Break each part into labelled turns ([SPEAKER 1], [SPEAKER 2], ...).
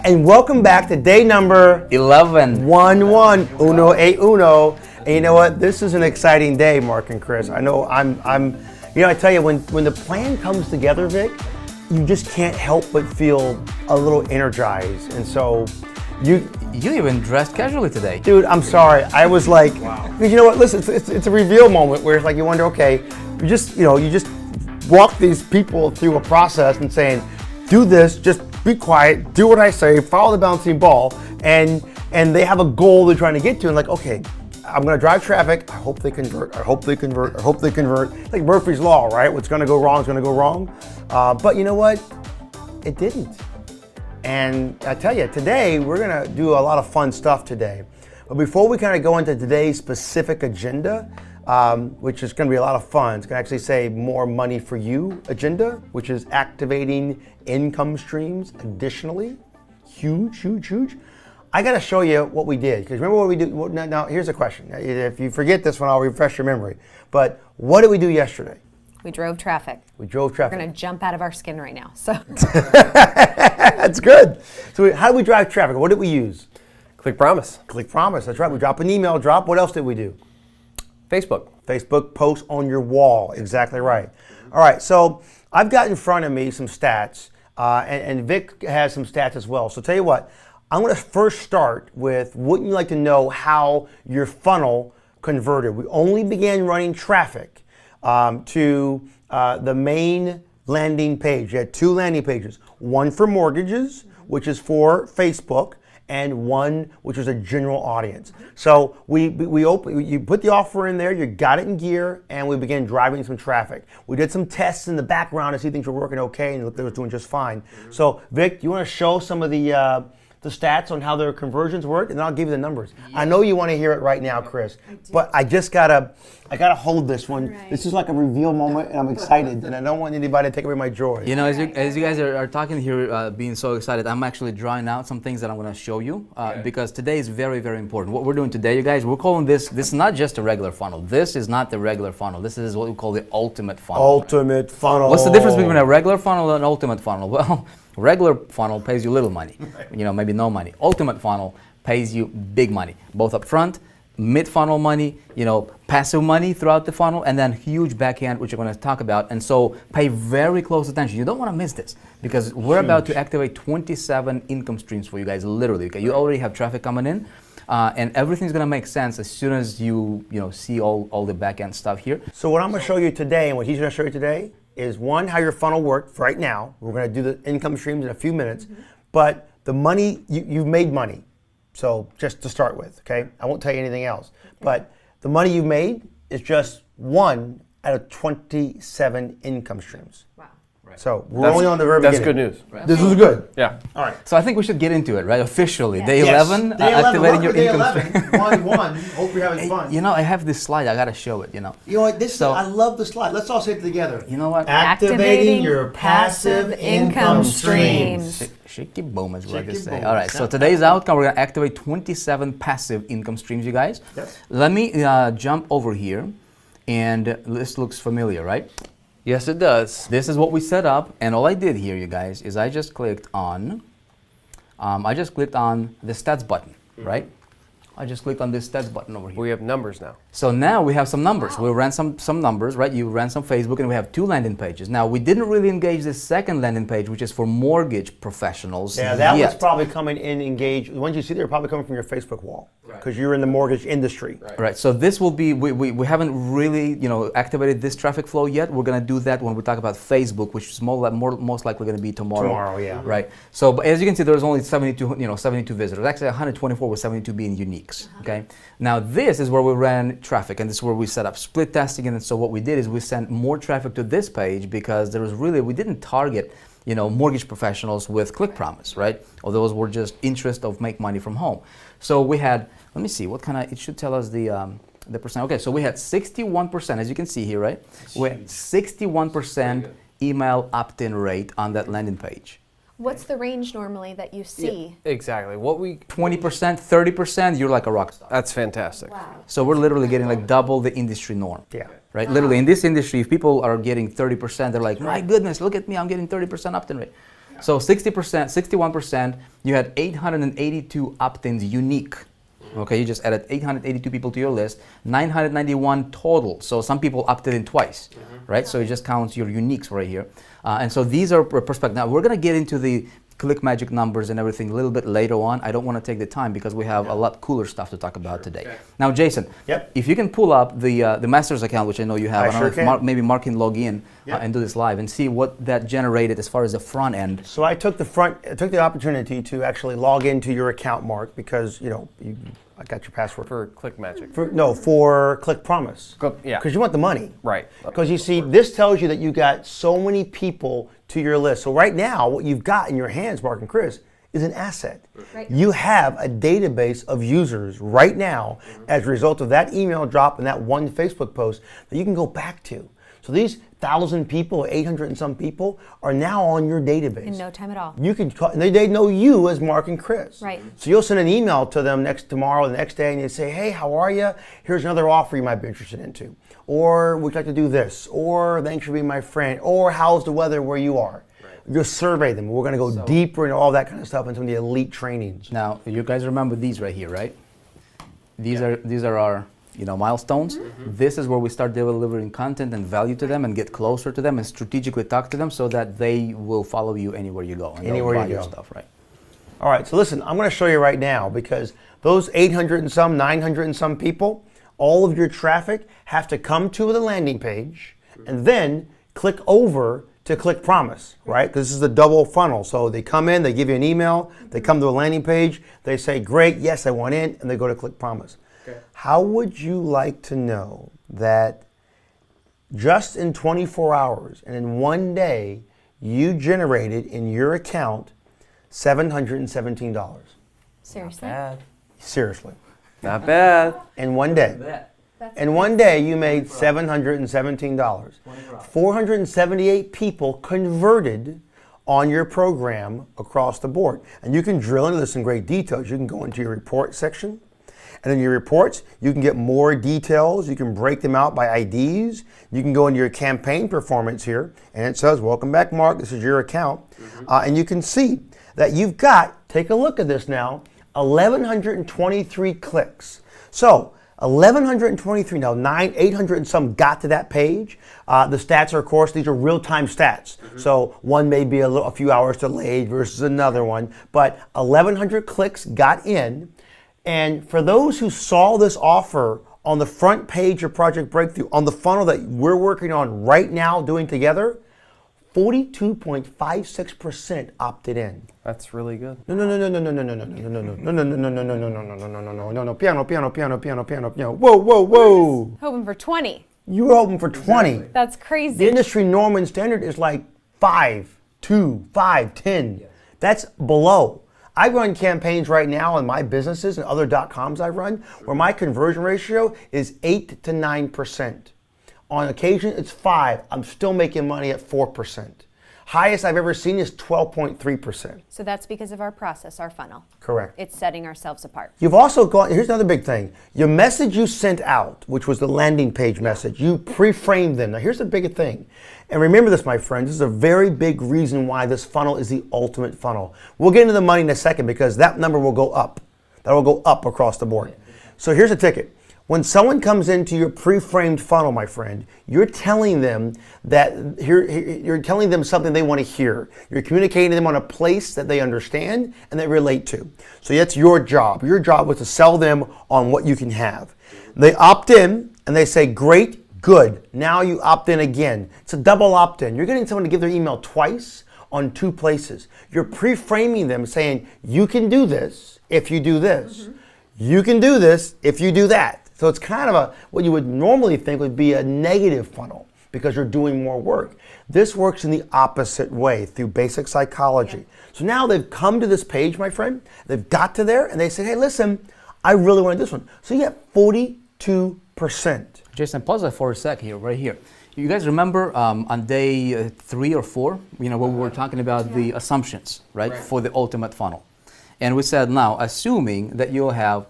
[SPEAKER 1] And welcome back to day number
[SPEAKER 2] 11.
[SPEAKER 1] 1-1, uno e uno. And you know what? This is an exciting day, Mark and Chris. I know I tell you, when the plan comes together, Vic, you just can't help but feel a little energized. And so
[SPEAKER 2] You even dressed casually today.
[SPEAKER 1] dude, I'm sorry. I was like, because you know what? Listen, it's a reveal moment where it's like you wonder, okay, you just walk these people through a process and saying, do this, just be quiet, do what I say, follow the bouncing ball, and they have a goal they're trying to get to, and like, okay, I'm gonna drive traffic. I hope they convert. I hope they convert. I hope they convert. Like Murphy's Law, right? What's gonna go wrong is gonna go wrong. But you know what? It didn't. And I tell you, today we're gonna do a lot of fun stuff today. But before we kind of go into today's specific agenda, which is gonna be a lot of fun, it's gonna actually say more money for you agenda, which is activating income streams additionally. Huge, huge, huge. I gotta show you what we did, because remember what we did? Now, here's a question. If you forget this one, I'll refresh your memory. But what did we do yesterday?
[SPEAKER 3] We drove traffic.
[SPEAKER 1] We drove traffic.
[SPEAKER 3] We're going to jump out of our skin right now. So
[SPEAKER 1] That's good. So how did we drive traffic? What did we use?
[SPEAKER 4] Click Promise.
[SPEAKER 1] Click Promise. That's right. We drop an email drop. What else did we do?
[SPEAKER 4] Facebook.
[SPEAKER 1] Facebook post on your wall. Exactly right. All right. So I've got in front of me some stats, and Vic has some stats as well. So tell you what, I'm going to first start with, wouldn't you like to know how your funnel converted? We only began running traffic to the main landing page. You had two landing pages, one for mortgages, which is for Facebook, and one which was a general audience. So you put the offer in there, you got it in gear, and we began driving some traffic. We did some tests in the background to see things were working okay, and it looked like it was doing just fine. So Vic, do you want to show some of the stats on how their conversions work, and then I'll give you the numbers. Yeah. I know you want to hear it right now, Chris, but I gotta hold this one. Right. This is like a reveal moment, and I'm excited, and I don't want anybody to take away my joy.
[SPEAKER 2] You know, as you guys are talking here, being so excited, I'm actually drawing out some things that I'm going to show you, because today is very, very important. What we're doing today, you guys, we're calling this is not just a regular funnel. This is not the regular funnel. This is what we call the ultimate funnel.
[SPEAKER 1] Ultimate funnel.
[SPEAKER 2] What's the difference between a regular funnel and an ultimate funnel? Well, regular funnel pays you little money, maybe no money. Ultimate funnel pays you big money, both up front, mid-funnel money, passive money throughout the funnel, and then huge backhand, which we're going to talk about. And so pay very close attention. You don't want to miss this, because we're about to activate 27 income streams for you guys, literally. Okay? You already have traffic coming in, and everything's going to make sense as soon as you see all the backend stuff here.
[SPEAKER 1] So what I'm going to show you today, and what he's going to show you today, is one, how your funnel worked right now. We're going to do the income streams in a few minutes, but the money, you've made money. So just to start with, okay? I won't tell you anything else. Okay. But the money you made is just one out of 27 income streams. Wow. Right. So we're only on the very beginning.
[SPEAKER 4] That's good news.
[SPEAKER 1] Right. This is good.
[SPEAKER 4] Yeah.
[SPEAKER 1] All right.
[SPEAKER 2] So I think we should get into it, right? Officially.
[SPEAKER 3] Yeah.
[SPEAKER 2] Day 11,
[SPEAKER 1] Day 11,
[SPEAKER 2] activating your
[SPEAKER 1] day
[SPEAKER 2] income
[SPEAKER 1] 11,
[SPEAKER 2] stream.
[SPEAKER 1] 1-1. Hope you're having fun.
[SPEAKER 2] I have this slide. I got to show it,
[SPEAKER 1] You know what? I love the slide. Let's all say it together.
[SPEAKER 2] You know what?
[SPEAKER 1] Activating your passive income streams.
[SPEAKER 2] Shaky boom is what I just say. All right, so today's outcome, we're going to activate 27 passive income streams, you guys. Yep. Let me jump over here, and this looks familiar, right?
[SPEAKER 4] Yes, it does.
[SPEAKER 2] This is what we set up, and all I did here, you guys, is I just clicked on the stats button, right? I just clicked on this stats button over here.
[SPEAKER 4] We have numbers now.
[SPEAKER 2] So now we have some numbers. Wow. We ran some numbers, right? You ran some Facebook, and we have two landing pages. Now, we didn't really engage this second landing page, which is for mortgage professionals.
[SPEAKER 1] Yeah, that was probably coming in engaged. The ones you see there are probably coming from your Facebook wall, because you're in the mortgage industry.
[SPEAKER 2] Right. So this will be, we haven't really, activated this traffic flow yet. We're going to do that when we talk about Facebook, which is most likely going to be tomorrow.
[SPEAKER 1] Tomorrow, yeah.
[SPEAKER 2] Right. So but as you can see, there's only 72 visitors. Actually, 124 with 72 being uniques. Okay. Now this is where we ran traffic, and this is where we set up split testing. And so what we did is we sent more traffic to this page, because we didn't target mortgage professionals with Click Promise, right? Or those were just interest of make money from home. So we had, let me see, it should tell us the percent. Okay, so we had 61%, as you can see here, right? We had 61% email opt-in rate on that landing page.
[SPEAKER 3] What's the range normally that you see?
[SPEAKER 4] Yeah, exactly.
[SPEAKER 2] 20%, 30%, you're like a rock star.
[SPEAKER 4] That's fantastic.
[SPEAKER 3] Wow.
[SPEAKER 2] So we're literally getting like double the industry norm.
[SPEAKER 1] Yeah.
[SPEAKER 2] Right? Literally in this industry, if people are getting 30%, they're like, my goodness, look at me, I'm getting 30% opt-in rate. So 60%, 61%, you had 882 opt-ins unique. Okay, you just added 882 people to your list, 991 total. So some people opted in twice, right? So it just counts your uniques right here. And so these are perspective. Now we're gonna get into the ClickMagick numbers and everything a little bit later on. I don't want to take the time because we have a lot cooler stuff to talk about today.
[SPEAKER 1] Okay.
[SPEAKER 2] Now, Jason,
[SPEAKER 1] Yep.
[SPEAKER 2] if you can pull up the master's account, which I know you have,
[SPEAKER 1] I
[SPEAKER 2] don't know
[SPEAKER 1] sure
[SPEAKER 2] if
[SPEAKER 1] can.
[SPEAKER 2] maybe Mark can log in
[SPEAKER 1] Yep.
[SPEAKER 2] and do this live and see what that generated as far as the front end.
[SPEAKER 1] So I took the opportunity to actually log into your account, Mark, because I got your password.
[SPEAKER 4] For ClickMagick.
[SPEAKER 1] For Click Promise.
[SPEAKER 4] Yeah.
[SPEAKER 1] Because you want the money.
[SPEAKER 4] Right.
[SPEAKER 1] Because you see, this tells you that you got so many people to your list. So right now, what you've got in your hands, Mark and Chris, is an asset.
[SPEAKER 3] Right.
[SPEAKER 1] You have a database of users right now as a result of that email drop and that one Facebook post that you can go back to. So these 1,000 people, 800 and some people, are now on your database.
[SPEAKER 3] In no time at all.
[SPEAKER 1] You can call, and they know you as Mark and Chris.
[SPEAKER 3] Right.
[SPEAKER 1] So you'll send an email to them tomorrow, the next day, and you say, hey, how are you? Here's another offer you might be interested into. Or would you like to do this? Or thanks for being my friend. Or how's the weather where you are? You'll survey them. We're going to go deeper into all that kind of stuff into the elite trainings.
[SPEAKER 2] Now, you guys remember these right here, right? These are our milestones. This is where we start delivering content and value to them and get closer to them and strategically talk to them so that they will follow you anywhere you go and they'll
[SPEAKER 1] Anywhere
[SPEAKER 2] buy
[SPEAKER 1] you
[SPEAKER 2] your
[SPEAKER 1] go.
[SPEAKER 2] stuff, right?
[SPEAKER 1] All right, so listen, I'm going to show you right now because those 800 and some, 900 and some people, all of your traffic have to come to the landing page and then click over to Click Promise, right? Because this is a double funnel. So they come in, they give you an email, they come to a landing page, they say, great, yes, I want in, and they go to Click Promise.
[SPEAKER 4] Okay.
[SPEAKER 1] How would you like to know that just in 24 hours and in one day, you generated in your account $717?
[SPEAKER 3] Seriously?
[SPEAKER 4] Bad.
[SPEAKER 1] Seriously.
[SPEAKER 4] Not bad.
[SPEAKER 1] In one day. In one day, you made $717. 478 people converted on your program across the board. And you can drill into this in great details. You can go into your report section. And in your reports, you can get more details. You can break them out by IDs. You can go into your campaign performance here. And it says, welcome back, Mark. This is your account. And you can see that you've got, take a look at this now, 1,123 clicks. So 1,123, now 800 and some got to that page. The stats are, of course, these are real-time stats. So one may be a few hours delayed versus another one, but 1,100 clicks got in. And for those who saw this offer on the front page of Project Breakthrough, on the funnel that we're working on right now doing together, 42.56% opted in.
[SPEAKER 4] That's really good.
[SPEAKER 1] No, piano. Whoa.
[SPEAKER 3] Hoping for 20.
[SPEAKER 1] You were hoping for 20.
[SPEAKER 3] That's
[SPEAKER 1] The
[SPEAKER 3] crazy.
[SPEAKER 1] industry norm and standard is like 5, 2, 5, 10. That's below. I run campaigns right now in my businesses and other .coms I run where my conversion ratio is 8 to 9%. On occasion, it's 5. I'm still making money at 4%. Highest I've ever seen is 12.3%.
[SPEAKER 3] So that's because of our process, our funnel.
[SPEAKER 1] Correct.
[SPEAKER 3] It's setting ourselves apart.
[SPEAKER 1] You've also gone, here's another big thing. Your message you sent out, which was the landing page message, you pre-framed them. Now here's the big thing. And remember this, my friends, this is a very big reason why this funnel is the ultimate funnel. We'll get into the money in a second because that number will go up. That will go up across the board. So here's a ticket. When someone comes into your pre-framed funnel, my friend, you're telling them that you're telling them something they want to hear. You're communicating to them on a place that they understand and they relate to. So that's your job. Your job was to sell them on what you can have. They opt in and they say, great, good. Now you opt in again. It's a double opt-in. You're getting someone to give their email twice on 2 places. You're pre-framing them saying, you can do this if you do this. You can do this if you do that. So it's kind of what you would normally think would be a negative funnel because you're doing more work. This works in the opposite way through basic psychology. Yeah. So now they've come to this page, my friend, they've got to there and they said, hey, listen, I really wanted this one. So you get 42%.
[SPEAKER 2] Jason, pause that for a sec here, right here. You guys remember on day 3 or 4, where we were talking about the assumptions, right, for the ultimate funnel. And we said now, assuming that you'll have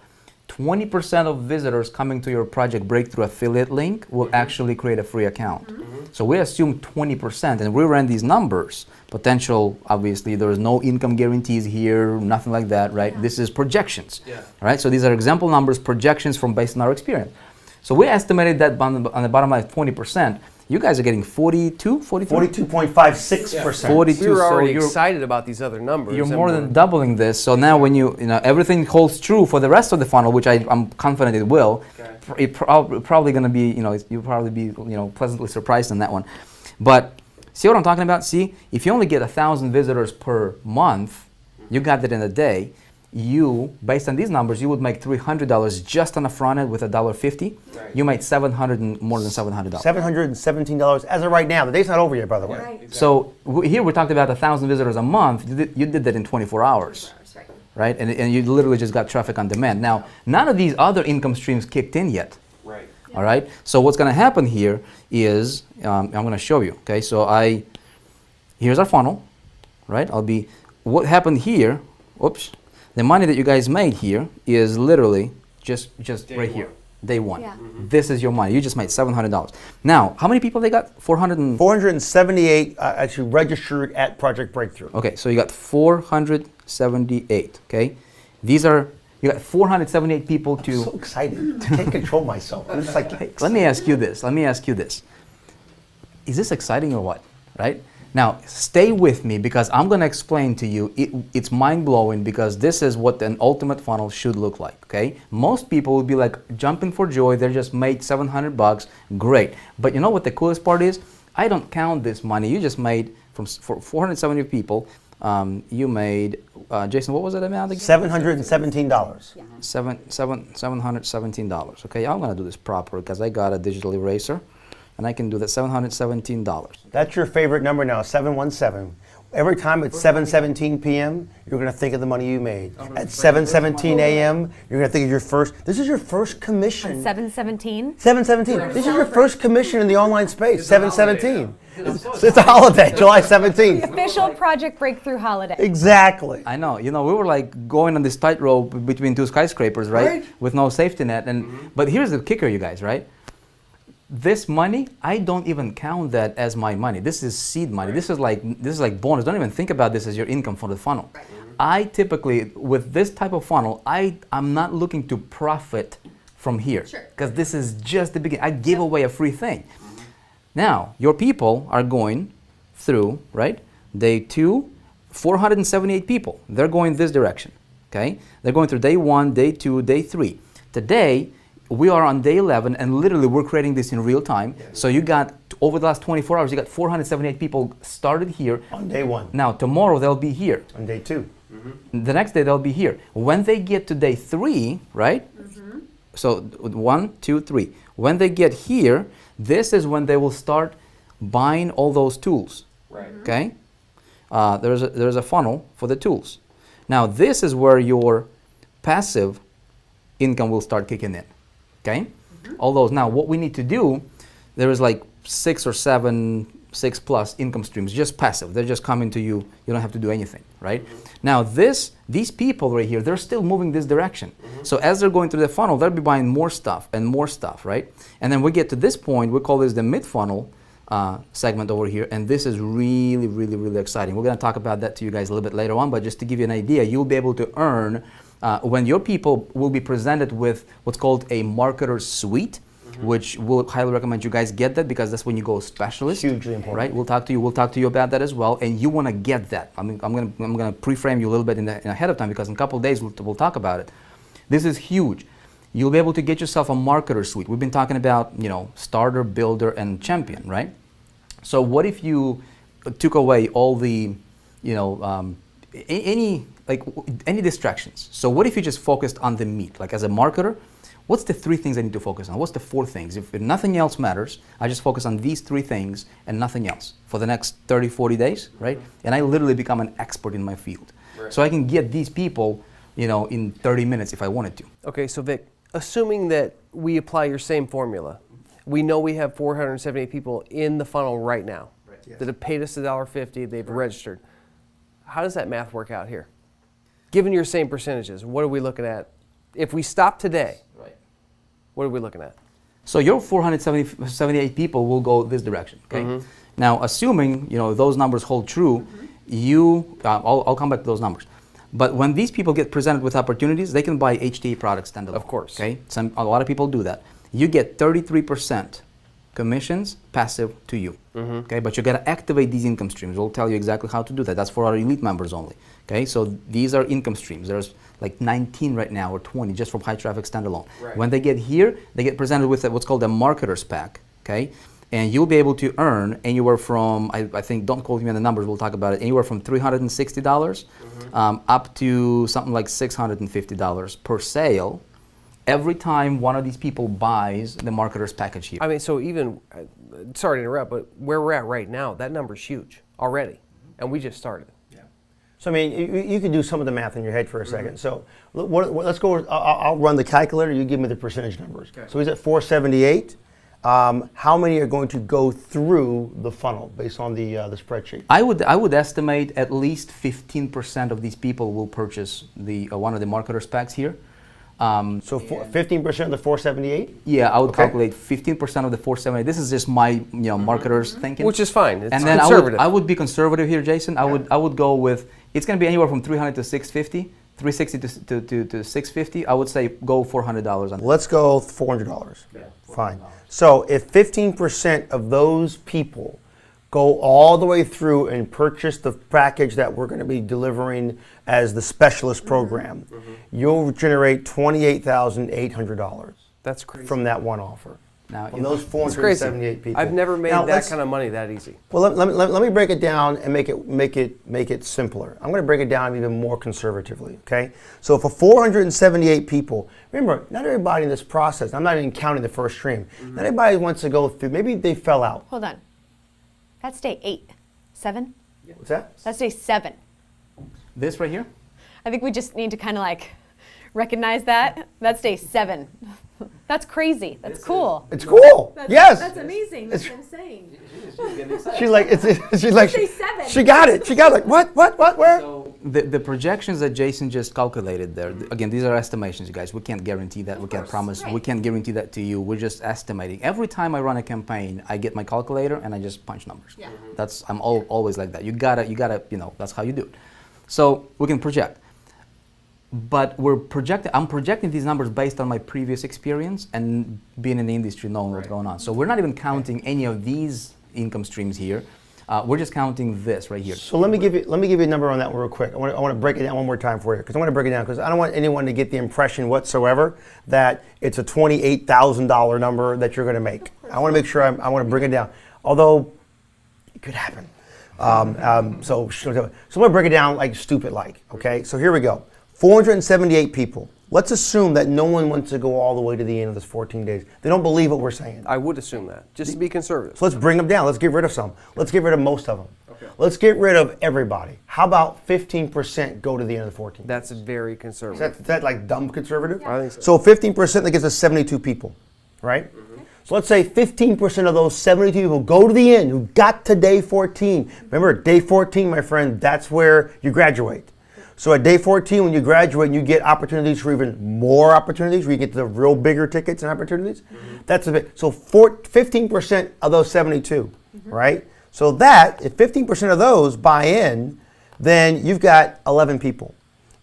[SPEAKER 2] 20% of visitors coming to your Project Breakthrough affiliate link will actually create a free account. So we assume 20%, and we ran these numbers. Potential, obviously, there is no income guarantees here, nothing like that, right? This is projections, right? So these are example numbers, projections from based on our experience. So we estimated that on the bottom line 20%. You guys are getting 42, 43?
[SPEAKER 1] 42.56%.
[SPEAKER 2] 42.
[SPEAKER 4] We were already
[SPEAKER 2] so you're,
[SPEAKER 4] excited about these other numbers.
[SPEAKER 2] you're
[SPEAKER 4] and
[SPEAKER 2] more
[SPEAKER 4] we're-
[SPEAKER 2] than doubling this. So now when you know, everything holds true for the rest of the funnel, which I'm confident it will, probably going to be, you'll probably be, pleasantly surprised on that one. But see what I'm talking about? See, if you only get 1,000 visitors per month, you got that in a day. You, based on these numbers, you would make $300 just on the front end with $1.50. You made more than $700.
[SPEAKER 1] $717 as of right now. The day's not over yet, by the way.
[SPEAKER 3] Right.
[SPEAKER 2] So here we talked about 1,000 visitors a month. You did that in 24 hours.
[SPEAKER 3] Right.
[SPEAKER 2] Right? And you literally just got traffic on demand. Now, none of these other income streams kicked in yet.
[SPEAKER 4] Right.
[SPEAKER 2] All right? So what's going to happen here is, I'm going to show you. Okay? So here's our funnel, right? What happened here, oops, the money that you guys made here is literally just right here, day one.
[SPEAKER 3] Yeah.
[SPEAKER 2] This is your money. You just made $700. Now, how many people they got?
[SPEAKER 1] 478 actually registered at Project Breakthrough.
[SPEAKER 2] Okay, so you got 478, okay? You got 478 people
[SPEAKER 1] I'm so excited. I can't control myself. I'm just like,
[SPEAKER 2] Let me ask you this. Is this exciting or what, right? Now, stay with me because I'm going to explain to you. It's mind-blowing because this is what an ultimate funnel should look like, okay? Most people would be like jumping for joy. They just made $700. Great. But you know what the coolest part is? I don't count this money. You just made, for 470 people, you made, Jason, what was that amount again?
[SPEAKER 1] $717.
[SPEAKER 2] $717. Okay, I'm going to do this proper because I got a digital eraser. And I can do that, $717.
[SPEAKER 1] That's your favorite number now, 717. Every time it's 7:17 p.m., you're going to think of the money you made. At 7:17 a.m., you're going to think of this is your first commission.
[SPEAKER 3] 717.
[SPEAKER 1] 7:17. This is your first commission in the online space, 7:17. It's a holiday, July 17th.
[SPEAKER 3] Official Project Breakthrough holiday.
[SPEAKER 1] Exactly.
[SPEAKER 2] I know, we were like going on this tightrope between two skyscrapers, right? With no safety net. But here's the kicker, you guys, right? This money, I don't even count that as my money. This is seed money. This is like bonus. Don't even think about this as your income for the funnel. I typically, with this type of funnel, I'm not looking to profit from here because this is just the beginning. I give away a free thing. Now, your people are going through, right? Day 2, 478 people. They're going this direction, okay? They're going through day 1, day 2, day 3. Today, we are on day 11, and literally we're creating this in real time. So you got, over the last 24 hours, you got 478 people started here.
[SPEAKER 1] On day 1.
[SPEAKER 2] Now, tomorrow they'll be here.
[SPEAKER 1] On day 2.
[SPEAKER 2] The next day they'll be here. When they get to day 3, right? So 1, 2, 3. When they get here, this is when they will start buying all those tools.
[SPEAKER 4] Right.
[SPEAKER 2] Okay? There's a funnel for the tools. Now, this is where your passive income will start kicking in. Okay? All those. Now, what we need to do, there is like 6 or 7, 6 plus income streams, just passive. They're just coming to you. You don't have to do anything, right? Now, these people right here, they're still moving this direction. So as they're going through the funnel, they'll be buying more stuff, right? And then we get to this point, we call this the mid-funnel segment over here, and this is really, really, really exciting. We're going to talk about that to you guys a little bit later on, but just to give you an idea, you'll be able to earn when your people will be presented with what's called a marketer suite, which we'll highly recommend you guys get that because that's when you go specialist.
[SPEAKER 1] Hugely important.
[SPEAKER 2] Right? We'll talk to you about that as well, and you want to get that. I mean, I'm gonna pre-frame you a little bit in ahead of time because in a couple of days we'll talk about it. This is huge. You'll be able to get yourself a marketer suite. We've been talking about starter, builder, and champion, right? So what if you took away all the any distractions? So what if you just focused on the meat? Like as a marketer, what's the 3 things I need to focus on? What's the 4 things? If nothing else matters, I just focus on these 3 things and nothing else for the next 30, 40 days, right? And I literally become an expert in my field. Right. So I can get these people, in 30 minutes if I wanted to.
[SPEAKER 4] Okay, so Vic, assuming that we apply your same formula, we know we have 478 people in the funnel right now that have paid us $1.50, they've registered. How does that math work out here? Given your same percentages, what are we looking at? If we stop today, what are we looking at?
[SPEAKER 2] So your 478 people will go this direction. Okay. Now, assuming those numbers hold true, I'll come back to those numbers. But when these people get presented with opportunities, they can buy HTA products standalone.
[SPEAKER 4] Of course.
[SPEAKER 2] Okay. A lot of people do that. You get 33% commissions passive to you. Okay. But you got to activate these income streams. We'll tell you exactly how to do that. That's for our elite members only. Okay. So these are income streams. There's like 19 right now or 20 just from high traffic standalone.
[SPEAKER 4] Right.
[SPEAKER 2] When they get here, they get presented with what's called a marketer's pack. Okay. And you'll be able to earn anywhere from, I think, don't quote me on the numbers, we'll talk about it, anywhere from $360 up to something like $650 per sale every time one of these people buys the marketer's package here.
[SPEAKER 4] I mean, so even, sorry to interrupt, but where we're at right now, that number's huge already, and we just started.
[SPEAKER 1] So I mean, you can do some of the math in your head for a second. So let's go. I'll run the calculator. You give me the percentage numbers. Okay. So he's at 478. How many are going to go through the funnel based on the spreadsheet?
[SPEAKER 2] I would estimate at least 15% of these people will purchase the one of the marketer's packs here.
[SPEAKER 1] So 15% of the 478?
[SPEAKER 2] Yeah, I would calculate 15% of the 478. This is just my marketer's thinking.
[SPEAKER 4] Which is fine. It's
[SPEAKER 2] and then
[SPEAKER 4] conservative.
[SPEAKER 2] I would be conservative here, Jason. I would go with, it's going to be anywhere from 300 to 650, 360 to 650. I would say go $400 on.
[SPEAKER 1] Let's go $400. Yeah, fine. So if 15% of those people go all the way through and purchase the package that we're going to be delivering as the specialist program, you'll generate $28,800.
[SPEAKER 4] That's crazy.
[SPEAKER 1] From that one offer.
[SPEAKER 2] Now,
[SPEAKER 1] from those 478 people.
[SPEAKER 4] I've never made that kind of money that easy.
[SPEAKER 1] Well, let me break it down and make it simpler. I'm going to break it down even more conservatively. Okay. So for 478 people, remember, not everybody in this process. I'm not even counting the first stream. Not everybody wants to go through. Maybe they fell out.
[SPEAKER 3] Hold on. That's day 8. 7?
[SPEAKER 1] What's that?
[SPEAKER 3] That's day 7.
[SPEAKER 2] This right here?
[SPEAKER 3] I think we just need to kind of like recognize that. That's day 7. That's crazy. That's cool.
[SPEAKER 1] It's cool. Yes.
[SPEAKER 3] That's amazing. That's what I'm saying.
[SPEAKER 1] She's like, she's like,
[SPEAKER 3] Day 7.
[SPEAKER 1] she got it. She got it. Like, what, where?
[SPEAKER 2] So the projections that Jason just calculated there, again, these are estimations, you guys. We can't guarantee that. We can't promise.
[SPEAKER 3] Right.
[SPEAKER 2] We can't guarantee that to you. We're just estimating. Every time I run a campaign, I get my calculator and I just punch numbers.
[SPEAKER 3] Yeah.
[SPEAKER 2] I'm always like that. You gotta, that's how you do it. So we can project. But I'm projecting these numbers based on my previous experience and being in the industry, knowing what's going on. So we're not even counting any of these income streams here. We're just counting this right here.
[SPEAKER 1] So let me give you a number on that one real quick. I want to break it down one more time for you because I want to break it down because I don't want anyone to get the impression whatsoever that it's a $28,000 number that you're going to make. I want to make sure I want to bring it down, although it could happen. So I'm going to break it down like stupid like. Okay, so here we go. 478 people. Let's assume that no one wants to go all the way to the end of this 14 days. They don't believe what we're saying.
[SPEAKER 4] I would assume that, just to be conservative.
[SPEAKER 1] So let's bring them down. Let's get rid of some. Let's get rid of most of them. Okay. Let's get rid of everybody. How about 15% go to the end of the 14 days?
[SPEAKER 4] That's very conservative.
[SPEAKER 1] Is that like dumb conservative?
[SPEAKER 4] I think so.
[SPEAKER 1] So 15%, that gives us 72 people, right? So let's say 15% of those 72 people go to the end, who got to day 14. Remember, day 14, my friend, that's where you graduate. So at day 14, when you graduate and you get opportunities for even more opportunities, where you get to the real bigger tickets and opportunities, that's a bit. So 15% of those 72, right? So that, if 15% of those buy in, then you've got 11 people.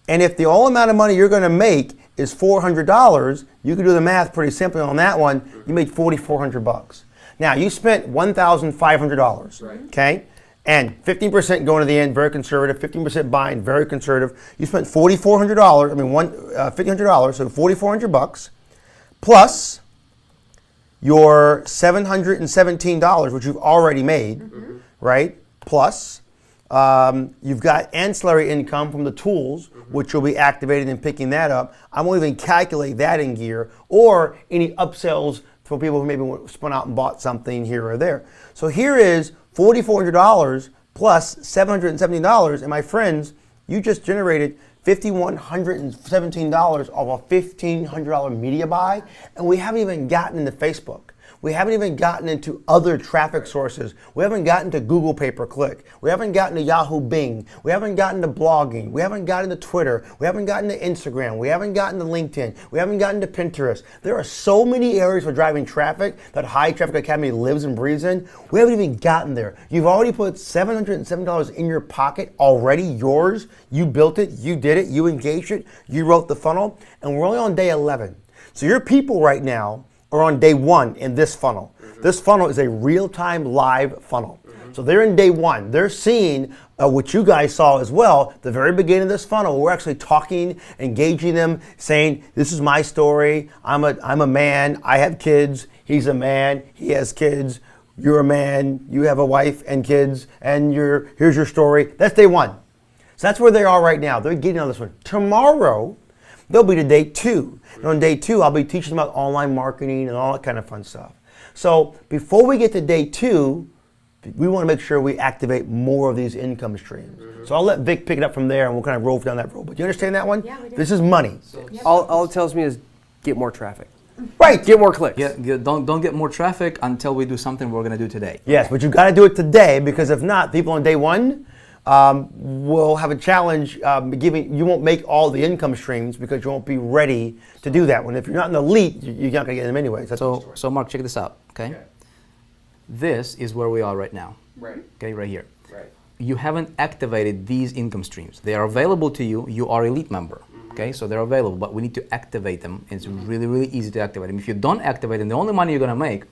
[SPEAKER 1] And if the all amount of money you're going to make is $400, you can do the math pretty simply on that one. You made $4,400. Now you spent $1,500, okay? And 15% going to the end, very conservative. 15% buying, very conservative. You spent $4,400. I mean, $1,500, so $4,400 plus your $717, which you've already made, right? Plus you've got ancillary income from the tools, which you'll be activating and picking that up. I won't even calculate that in gear, or any upsells for people who maybe spun out and bought something here or there. So here is $4,400 plus $717, and my friends, you just generated $5,117 off a $1,500 media buy, and we haven't even gotten into Facebook. We haven't even gotten into other traffic sources. We haven't gotten to Google pay-per-click. We haven't gotten to Yahoo Bing. We haven't gotten to blogging. We haven't gotten to Twitter. We haven't gotten to Instagram. We haven't gotten to LinkedIn. We haven't gotten to Pinterest. There are so many areas for driving traffic that High Traffic Academy lives and breathes in. We haven't even gotten there. You've already put $707 in your pocket already, yours. You built it, you did it, you engaged it, you wrote the funnel, and we're only on day 11. So your people right now are on day 1 in this funnel. This funnel is a real-time live funnel. So they're in day 1. They're seeing what you guys saw as well, the very beginning of this funnel. We're actually talking, engaging them, saying, this is my story. I'm a man. I have kids. He's a man. He has kids. You're a man. You have a wife and kids. And here's your story. That's day 1. So that's where they are right now. They're getting on this one. Tomorrow, they'll be to day 2. And on day 2, I'll be teaching them about online marketing and all that kind of fun stuff. So before we get to day 2, we want to make sure we activate more of these income streams. So I'll let Vic pick it up from there, and we'll kind of roll down that road. But you understand that one?
[SPEAKER 3] Yeah, we do.
[SPEAKER 1] This is money.
[SPEAKER 4] All it tells me is get more traffic.
[SPEAKER 1] Right.
[SPEAKER 4] Get more clicks.
[SPEAKER 2] Don't get more traffic until we do something we're going to do today.
[SPEAKER 1] Yes, but you got to do it today, because if not, people on day 1 will have a challenge you won't make all the income streams because you won't be ready to do that one. If you're not an elite, you're not going to get them anyways. That's the story.
[SPEAKER 2] So Mark, check this out, okay? This is where we are right now.
[SPEAKER 4] Right.
[SPEAKER 2] Okay, right here.
[SPEAKER 4] Right.
[SPEAKER 2] You haven't activated these income streams. They are available to you. You are elite member. Okay, so they're available, but we need to activate them. It's really, really easy to activate them. If you don't activate them, the only money you're going to make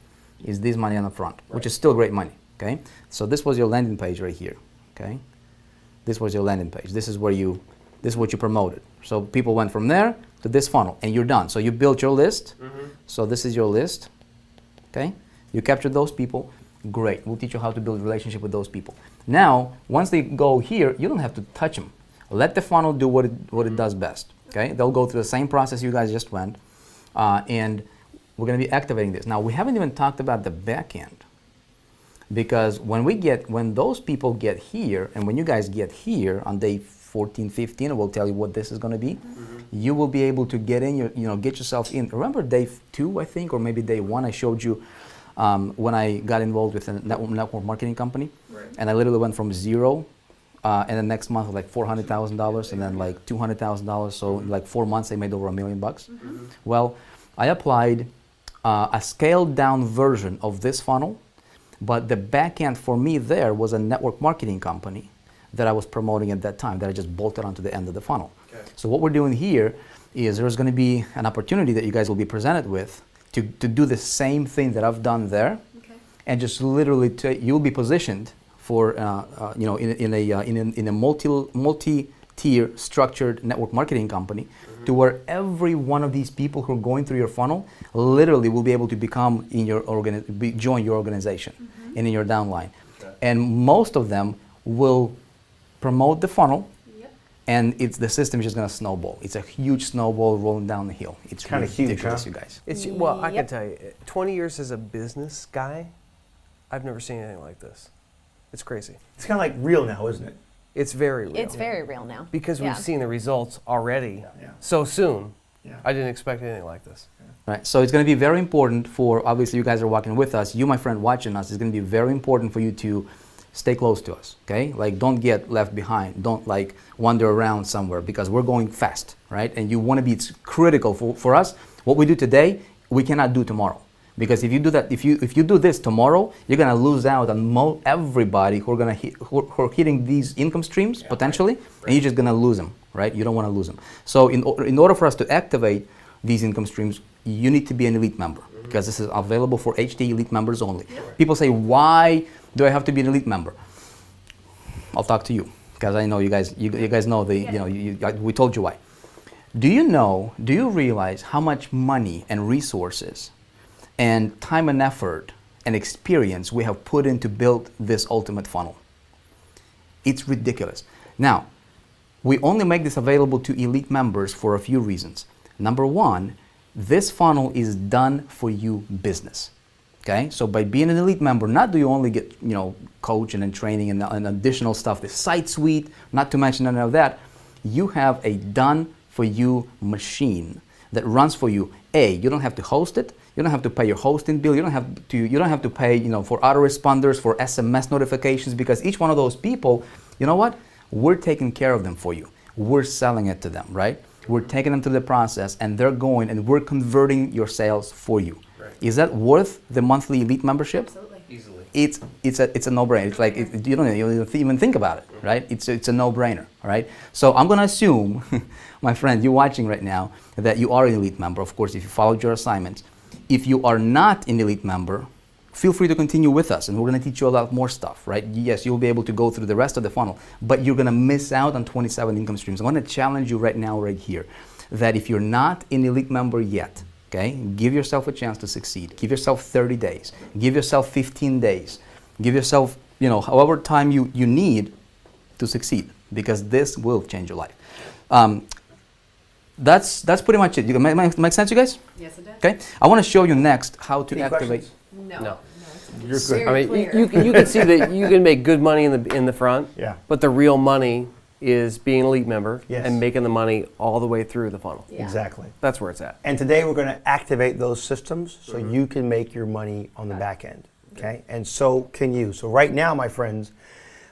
[SPEAKER 2] is this money on the front, which is still great money. Okay, so this was your landing page right here. Okay, this was your landing page. This is what you promoted. So people went from there to this funnel, and you're done. So you built your list. So this is your list. Okay, you captured those people. Great. We'll teach you how to build a relationship with those people. Now, once they go here, you don't have to touch them. Let the funnel do what it does best. Okay, they'll go through the same process you guys just went, and we're going to be activating this. Now, we haven't even talked about the back end, because when those people get here, and when you guys get here on day 14, 15, we'll tell you what this is going to be. You will be able to get in, get yourself in. Remember day 2, I think, or maybe day 1, I showed you when I got involved with a network marketing company, and I literally went from 0. And the next month, like $400,000, and then like $200,000. So in like 4 months, I made over $1 million. Well, I applied a scaled down version of this funnel, but the back end for me there was a network marketing company that I was promoting at that time that I just bolted onto the end of the funnel. Okay. So what we're doing here is there's going to be an opportunity that you guys will be presented with to do the same thing that I've done there, and just literally you'll be positioned for in a multi-tier structured network marketing company, to where every one of these people who are going through your funnel literally will be able to become join your organization and in your downline, and most of them will promote the funnel, and the system is just going to snowball. It's a huge snowball rolling down the hill. It's kind of ridiculous, you guys.
[SPEAKER 4] Well, I can tell you, 20 years as a business guy, I've never seen anything like this. It's crazy.
[SPEAKER 1] It's kind of like real now, isn't it?
[SPEAKER 4] It's very real.
[SPEAKER 3] It's very real now.
[SPEAKER 4] Because we've seen the results already so soon. I didn't expect anything like this.
[SPEAKER 2] Right. So it's going to be very important for, obviously you guys are walking with us, you, my friend, watching us, it's going to be very important for you to stay close to us, okay? Like, don't get left behind. Don't like wander around somewhere, because we're going fast, right? And you want to be, it's critical for us. What we do today, we cannot do tomorrow. Because if you do that, if you do this tomorrow, you're gonna lose out on everybody who are hitting these income streams potentially, and you're just gonna lose them, right? You don't want to lose them. So in order for us to activate these income streams, you need to be an elite member, because this is available for HD elite members only. People say, why do I have to be an elite member? I'll talk to you, because I know you guys know we told you why. Do you realize how much money and resources and time and effort and experience we have put in to build this ultimate funnel? It's ridiculous. Now, we only make this available to elite members for a few reasons. Number one, this funnel is done for you business. Okay, so by being an elite member, not do you only get coaching and training and additional stuff, the site suite, not to mention none of that, you have a done for you machine that runs for you. You don't have to host it. You don't have to pay your hosting bill. You don't have to pay, for autoresponders, for SMS notifications, because each one of those people, you know what? We're taking care of them for you. We're selling it to them, right? We're taking them through the process, and they're going, and we're converting your sales for you.
[SPEAKER 4] Right.
[SPEAKER 2] Is that worth the monthly elite membership?
[SPEAKER 3] Absolutely.
[SPEAKER 4] Easily.
[SPEAKER 2] It's a no-brainer. It's like you don't even think about it, right? It's a no-brainer, all right? So I'm gonna assume, my friend, you're watching right now, that you are an elite member. Of course, if you followed your assignments. If you are not an elite member, feel free to continue with us, and we're gonna teach you a lot more stuff, right? Yes, you'll be able to go through the rest of the funnel, but you're gonna miss out on 27 income streams. I wanna challenge you right now, right here, that if you're not an elite member yet, okay, give yourself a chance to succeed. Give yourself 30 days. Give yourself 15 days. Give yourself, however time you need to succeed, because this will change your life. That's pretty much it. Make sense, you guys?
[SPEAKER 3] Yes, it does.
[SPEAKER 2] Okay. I want to show you next how to
[SPEAKER 1] Any
[SPEAKER 2] activate.
[SPEAKER 1] questions?
[SPEAKER 3] No.
[SPEAKER 4] You're
[SPEAKER 3] good. Very
[SPEAKER 4] I mean,
[SPEAKER 3] clear.
[SPEAKER 4] you can see that you can make good money in the front.
[SPEAKER 1] Yeah.
[SPEAKER 4] But the real money is being an elite member
[SPEAKER 1] Yes.
[SPEAKER 4] and making the money all the way through the funnel.
[SPEAKER 3] Yeah.
[SPEAKER 1] Exactly.
[SPEAKER 4] That's where it's at.
[SPEAKER 1] And today we're going to activate those systems so you can make your money on the back end. Okay? And so can you. So right now, my friends,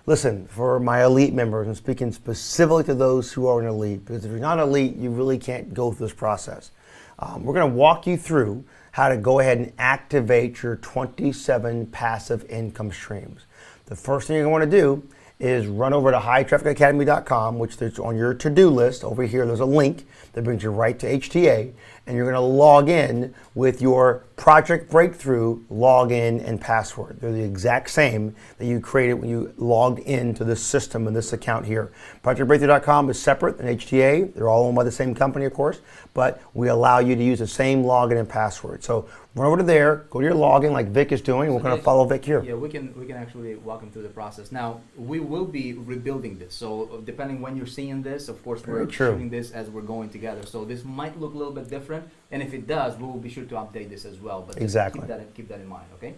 [SPEAKER 1] listen, for my elite members, I'm speaking specifically to those who are an elite, because if you're not elite, you really can't go through this process. We're going to walk you through how to go ahead and activate your 27 passive income streams. The first thing you're going to want to do is run over to hightrafficacademy.com, which is on your to-do list. Over here, there's a link that brings you right to HTA, and you're going to log in with your Project Breakthrough login and password. They're the exact same that you created when you logged into this system and this account here. ProjectBreakthrough.com is separate than HTA. They're all owned by the same company, of course, but we allow you to use the same login and password. So run over to there, go to your login like Vic is doing. We're going to follow Vic here.
[SPEAKER 2] Yeah, we can actually walk them through the process. Now, we will be rebuilding this. So depending when you're seeing this, of course, we're
[SPEAKER 1] Very true.
[SPEAKER 2] shooting this as we're going together. So this might look a little bit different. And if it does, we will be sure to update this as well. But just
[SPEAKER 1] Exactly.
[SPEAKER 2] keep that in mind, okay?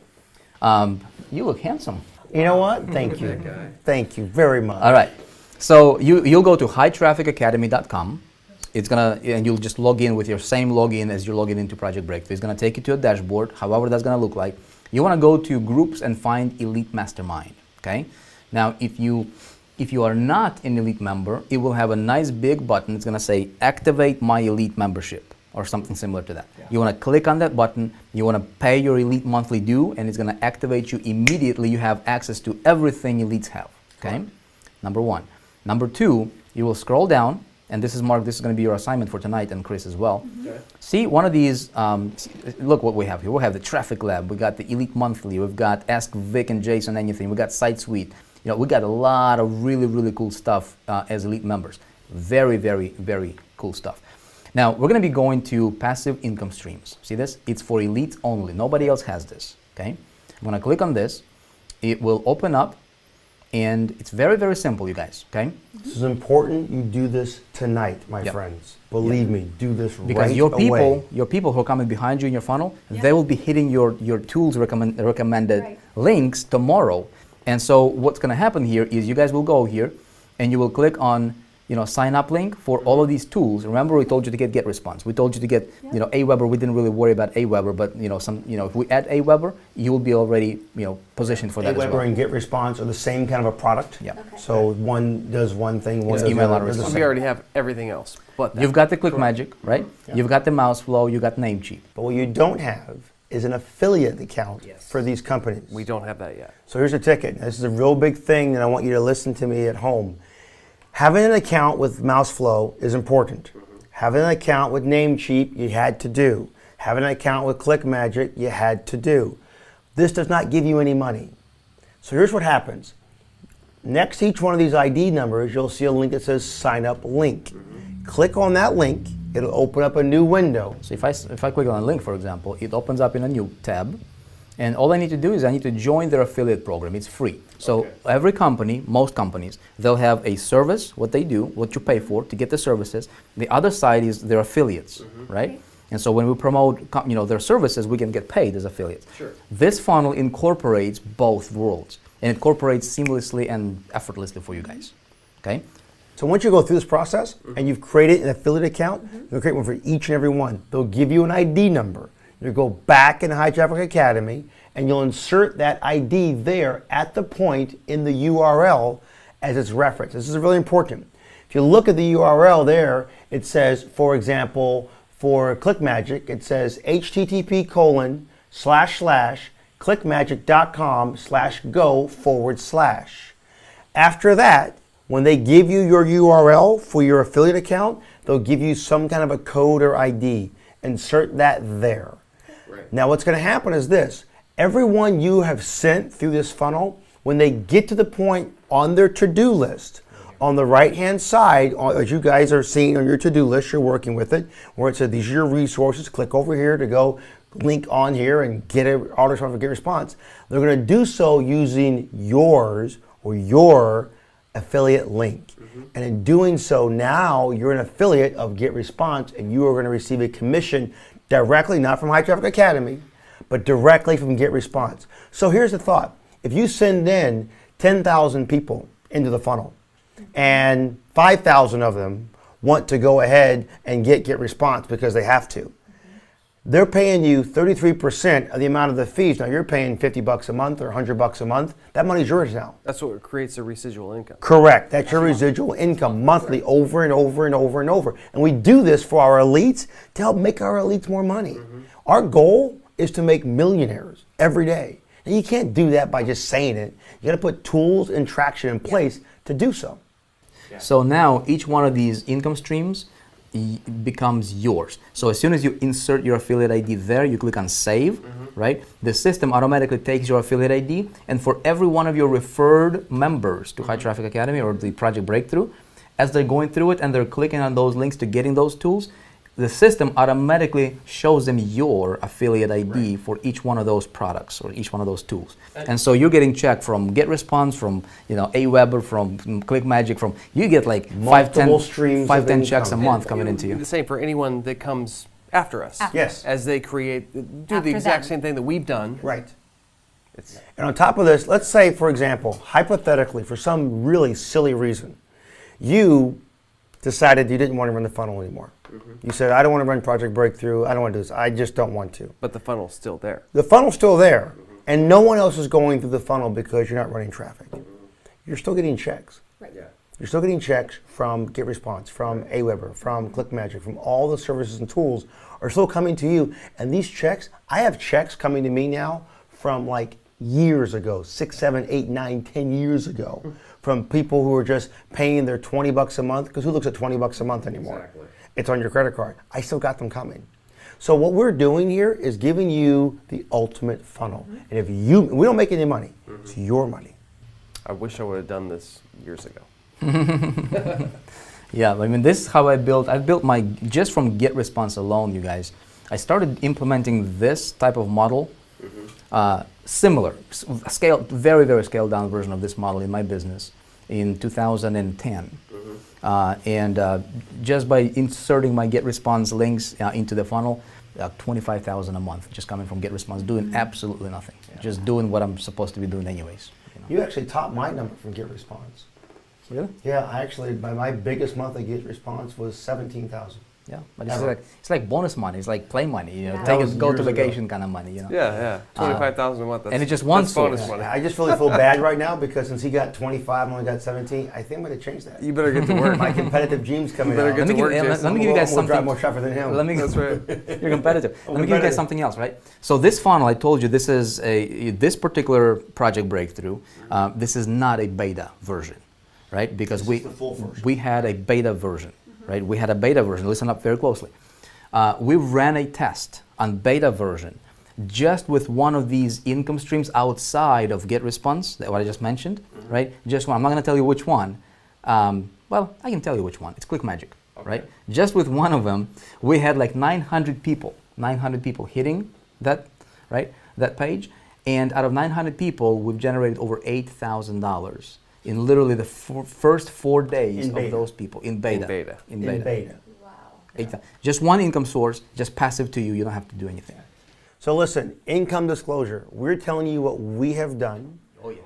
[SPEAKER 2] You look handsome.
[SPEAKER 1] You know what? Thank you. Thank you very much.
[SPEAKER 2] All right. So you'll go to hightrafficacademy.com. And you'll just log in with your same login as you're logging into Project Breakthrough. It's gonna take you to a dashboard, however that's gonna look like. You wanna go to groups and find Elite Mastermind, okay? Now, if you are not an Elite member, it will have a nice big button. It's gonna say, activate my Elite membership, or something similar to that. Yeah. You wanna click on that button, you wanna pay your Elite monthly due, and it's gonna activate you immediately. You have access to everything Elites have, okay? Number one. Number two, you will scroll down, and this is Mark, this is going to be your assignment for tonight, and Chris as well. Okay. See one of these, look what we have here. We have the Traffic Lab, we got the Elite Monthly, we've got Ask Vic and Jason Anything, we got Site Suite. We got a lot of really, really cool stuff as Elite members. Very, very, very cool stuff. Now, we're going to be going to passive income streams. See this? It's for Elites only. Nobody else has this, okay? I'm going to click on this. It will open up. And it's very, very simple, you guys, okay?
[SPEAKER 1] This is important. You do this tonight, my friends. Believe me, do this
[SPEAKER 2] because
[SPEAKER 1] right
[SPEAKER 2] your people,
[SPEAKER 1] away.
[SPEAKER 2] your people who are coming behind you in your funnel, they will be hitting your tools recommended links tomorrow. And so what's going to happen here is you guys will go here and you will click on sign up link for all of these tools. Remember, we told you to get GetResponse. We told you to get, Aweber. We didn't really worry about Aweber, but if we add Aweber, you will be already, positioned for that as
[SPEAKER 1] Aweber
[SPEAKER 2] well.
[SPEAKER 1] and GetResponse are the same kind of a product.
[SPEAKER 2] Yeah.
[SPEAKER 3] Okay.
[SPEAKER 1] So one does one thing, one
[SPEAKER 2] It's
[SPEAKER 1] does
[SPEAKER 2] email
[SPEAKER 1] the other.
[SPEAKER 2] autoresponder.
[SPEAKER 1] Does the
[SPEAKER 4] We
[SPEAKER 1] same.
[SPEAKER 4] already have everything else, but that.
[SPEAKER 2] You've got the ClickMagick, right?
[SPEAKER 1] Yeah.
[SPEAKER 2] You've got the Mouseflow, you got Namecheap.
[SPEAKER 1] But what you don't have is an affiliate account for these companies.
[SPEAKER 4] We don't have that yet.
[SPEAKER 1] So here's a ticket. This is a real big thing, and I want you to listen to me at home. Having an account with Mouseflow is important. Having an account with Namecheap, you had to do. Having an account with ClickMagick, you had to do. This does not give you any money. So here's what happens. Next to each one of these ID numbers, you'll see a link that says sign up link. Click on that link, it'll open up a new window.
[SPEAKER 2] So if I click on a link, for example, it opens up in a new tab. And all I need to do is I need to join their affiliate program. It's free. So every company, most companies, they'll have a service, what they do, what you pay for to get the services. The other side is their affiliates, right? And so when we promote their services, we can get paid as affiliates.
[SPEAKER 4] Sure.
[SPEAKER 2] This funnel incorporates both worlds and incorporates seamlessly and effortlessly for you guys, okay?
[SPEAKER 1] So once you go through this process and you've created an affiliate account, you'll create one for each and every one. They'll give you an ID number. You go back in High Traffic Academy, and you'll insert that ID there at the point in the URL as its reference. This is really important. If you look at the URL there, it says, for example, for ClickMagick, it says http://clickmagick.com/go/. After that, when they give you your URL for your affiliate account, they'll give you some kind of a code or ID. Insert that there. Right. Now what's going to happen is this. Everyone you have sent through this funnel, when they get to the point on their to-do list, on the right-hand side, as you guys are seeing on your to-do list, you're working with it, where it says these are your resources, click over here to go link on here and get an autoresponder for GetResponse. They're going to do so using yours or your affiliate link. And in doing so, now you're an affiliate of GetResponse, and you are going to receive a commission directly, not from High Traffic Academy, but directly from GetResponse. So here's the thought. If you send in 10,000 people into the funnel, and 5,000 of them want to go ahead and GetResponse because they have to, they're paying you 33% of the amount of the fees. Now you're paying $50 a month or $100 a month. That money's yours now.
[SPEAKER 4] That's what creates the residual income.
[SPEAKER 1] Correct. That's your residual income monthly, over and over and over and over. And we do this for our elites to help make our elites more money. Our goal is to make millionaires every day. And you can't do that by just saying it. You got to put tools and traction in place to do so.
[SPEAKER 2] So now each one of these income streams becomes yours. So as soon as you insert your affiliate ID there, you click on save, right? The system automatically takes your affiliate ID, and for every one of your referred members to High Traffic Academy or the Project Breakthrough, as they're going through it and they're clicking on those links to getting those tools, the system automatically shows them your affiliate ID for each one of those products or each one of those tools. And so you're getting checked from GetResponse, from Aweber, from ClickMagick, you get like
[SPEAKER 1] Multiple streams of
[SPEAKER 2] 10 checks a
[SPEAKER 1] income.
[SPEAKER 2] month coming into you.
[SPEAKER 4] The same for anyone that comes after us.
[SPEAKER 1] Yes.
[SPEAKER 4] As they do
[SPEAKER 3] After
[SPEAKER 4] the exact
[SPEAKER 3] them.
[SPEAKER 4] same thing that we've done.
[SPEAKER 1] Right.
[SPEAKER 4] It's,
[SPEAKER 1] And on top of this, let's say, for example, hypothetically, for some really silly reason, you decided you didn't want to run the funnel anymore. You said, I don't want to run Project Breakthrough. I don't want to do this. I just don't want to.
[SPEAKER 4] but the funnel's still there.
[SPEAKER 1] The funnel's still there, and no one else is going through the funnel because you're not running traffic. You're still getting checks.
[SPEAKER 3] Right.
[SPEAKER 1] You're still getting checks from GetResponse, from Aweber, from ClickMagick, from all the services and tools are still coming to you. And these checks, I have checks coming to me now from like years ago, 6, 7, 8, 9, 10 years ago, from people who are just paying their $20 a month, because who looks at $20 a month anymore?
[SPEAKER 5] Exactly.
[SPEAKER 1] It's on your credit card. I still got them coming. So what we're doing here is giving you the ultimate funnel. And if we don't make any money, it's your money.
[SPEAKER 4] I wish I would have done this years ago.
[SPEAKER 2] Yeah, I mean, this is how I've built my, just from GetResponse alone, you guys. I started implementing this type of model, similar, very, very scaled down version of this model in my business in 2010. Just by inserting my GetResponse links into the funnel, $25,000 a month just coming from GetResponse, doing absolutely nothing, just doing what I'm supposed to be doing anyways.
[SPEAKER 1] You actually topped my number from GetResponse.
[SPEAKER 2] Really?
[SPEAKER 1] Yeah, I actually, my biggest monthly GetResponse was 17,000.
[SPEAKER 2] Yeah, but
[SPEAKER 1] Ever.
[SPEAKER 2] it's like bonus money. It's like play money.
[SPEAKER 3] Yeah.
[SPEAKER 2] Take
[SPEAKER 1] That
[SPEAKER 2] it,
[SPEAKER 1] was
[SPEAKER 2] go to
[SPEAKER 1] years ago.
[SPEAKER 2] vacation kind of money.
[SPEAKER 4] Yeah. 25,000 a month. That's,
[SPEAKER 2] and it's just one
[SPEAKER 4] that's bonus
[SPEAKER 2] source.
[SPEAKER 4] money.
[SPEAKER 1] I just really feel bad right now because since he got 25 and only got 17, I think I'm going to change that.
[SPEAKER 4] You better get to work.
[SPEAKER 1] My competitive gene's coming
[SPEAKER 4] better
[SPEAKER 1] out.
[SPEAKER 4] get
[SPEAKER 2] Let me,
[SPEAKER 4] to work,
[SPEAKER 2] give,
[SPEAKER 4] Jason.
[SPEAKER 2] let me give you guys
[SPEAKER 1] We'll drive
[SPEAKER 2] something.
[SPEAKER 1] more traffic than him.
[SPEAKER 2] Let me,
[SPEAKER 4] That's right.
[SPEAKER 2] You're competitive. Let me give you
[SPEAKER 1] competitive.
[SPEAKER 2] guys something else, right? So this funnel, I told you, this is this particular Project Breakthrough. This is not a beta version, right? Because
[SPEAKER 1] This is the full version.
[SPEAKER 2] we had a beta version, right? We had a beta version. Listen up very closely. We ran a test on beta version just with one of these income streams outside of GetResponse, that what I just mentioned, right? Just one. I'm not going to tell you which one. Well, I can tell you which one. It's ClickMagick, right? Just with one of them, we had like 900 people hitting that, right? That page. And out of 900 people, we've generated over $8,000 in literally the first 4 days
[SPEAKER 1] In
[SPEAKER 2] of
[SPEAKER 1] beta.
[SPEAKER 2] those people in beta.
[SPEAKER 1] In beta.
[SPEAKER 2] Just one income source, just passive to you. You don't have to do anything.
[SPEAKER 1] So listen, income disclosure. We're telling you what we have done.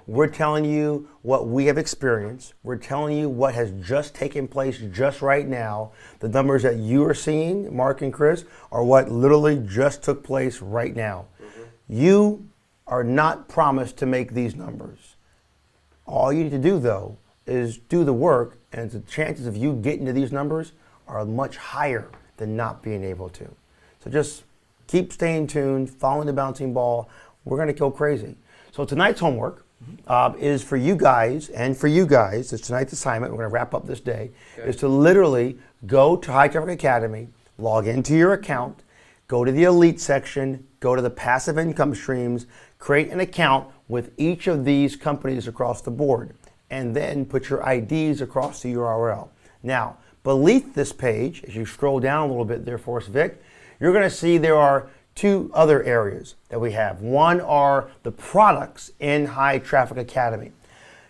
[SPEAKER 1] We're telling you what we have experienced. We're telling you what has just taken place just right now. The numbers that you are seeing, Mark and Chris, are what literally just took place right now. You are not promised to make these numbers. All you need to do, though, is do the work, and the chances of you getting to these numbers are much higher than not being able to. So just keep staying tuned, following the bouncing ball. We're going to go crazy. So tonight's homework is for you guys, and for you guys, it's tonight's assignment. We're going to wrap up this day, is to literally go to High Traffic Academy, log into your account, go to the Elite section, go to the passive income streams, create an account with each of these companies across the board, and then put your IDs across the URL. Now, beneath this page, as you scroll down a little bit there for us, Vic, you're going to see there are two other areas that we have. One are the products in High Traffic Academy.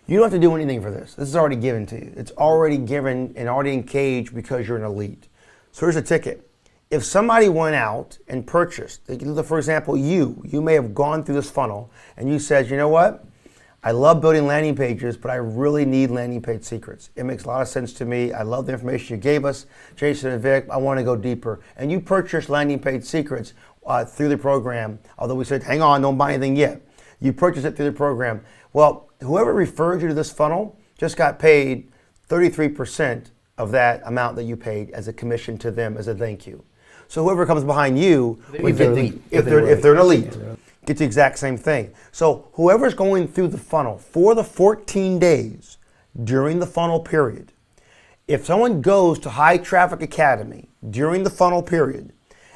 [SPEAKER 1] You don't have to do anything for this. This is already given to you. It's already given and already engaged because you're an elite. So here's a ticket. If somebody went out and purchased, for example, you may have gone through this funnel and you said, you know what? I love building landing pages, but I really need landing page secrets. It makes a lot of sense to me. I love the information you gave us, Jason and Vic. I want to go deeper. And you purchased landing page secrets through the program, although we said, hang on, don't buy anything yet. You purchased it through the program. Well, whoever referred you to this funnel just got paid 33% of that amount that you paid as a commission to them as a thank you. So whoever comes behind you, if they're an elite, gets the exact same thing. So whoever's going through the funnel for the 14 days during the funnel period, if someone goes to High Traffic Academy during the funnel period,